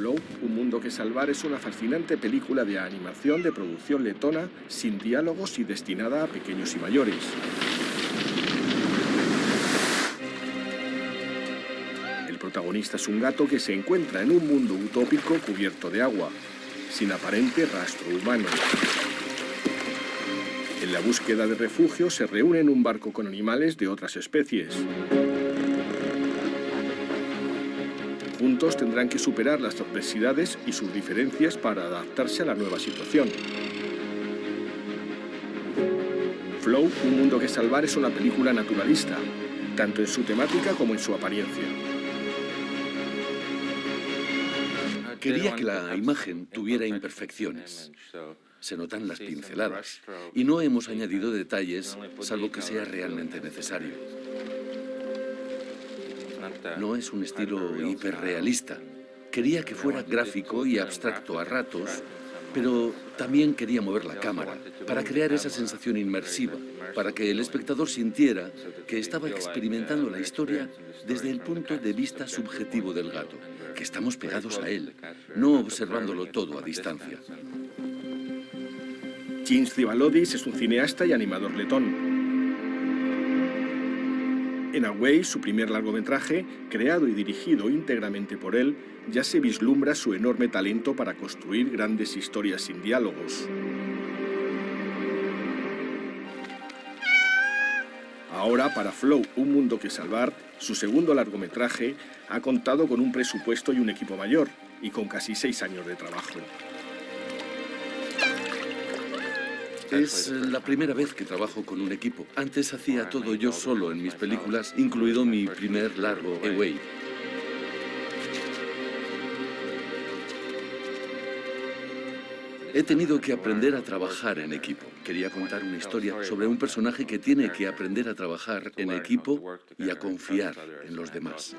Flow, un mundo que salvar es una fascinante película de animación de producción letona, sin diálogos y destinada a pequeños y mayores. El protagonista es un gato que se encuentra en un mundo utópico cubierto de agua, sin aparente rastro humano. En la búsqueda de refugio se reúne en un barco con animales de otras especies. Juntos tendrán que superar las adversidades y sus diferencias para adaptarse a la nueva situación. Flow, un mundo que salvar es una película naturalista, tanto en su temática como en su apariencia. Quería que la imagen tuviera imperfecciones. Se notan las pinceladas y no hemos añadido detalles, salvo que sea realmente necesario. No es un estilo hiperrealista. Quería que fuera gráfico y abstracto a ratos, pero también quería mover la cámara para crear esa sensación inmersiva, para que el espectador sintiera que estaba experimentando la historia desde el punto de vista subjetivo del gato, que estamos pegados a él, no observándolo todo a distancia. James Tsivalodis es un cineasta y animador letón. En Away, su primer largometraje, creado y dirigido íntegramente por él, ya se vislumbra su enorme talento para construir grandes historias sin diálogos. Ahora, para Flow, un mundo que salvar, su segundo largometraje ha contado con un presupuesto y un equipo mayor, y con casi 6 años de trabajo. Es la primera vez que trabajo con un equipo. Antes hacía todo yo solo en mis películas, incluido mi primer largo, Away. He tenido que aprender a trabajar en equipo. Quería contar una historia sobre un personaje que tiene que aprender a trabajar en equipo y a confiar en los demás.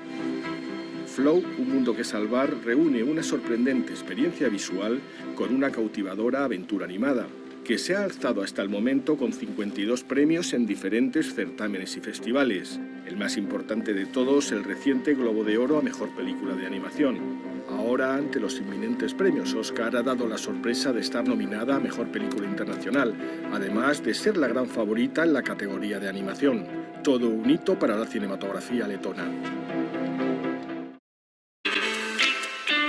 Flow, un mundo que salvar, reúne una sorprendente experiencia visual con una cautivadora aventura animada, que se ha alzado hasta el momento con 52 premios en diferentes certámenes y festivales. El más importante de todos, el reciente Globo de Oro a Mejor Película de Animación. Ahora, ante los inminentes premios Oscar, ha dado la sorpresa de estar nominada a Mejor Película Internacional, además de ser la gran favorita en la categoría de animación. Todo un hito para la cinematografía letona.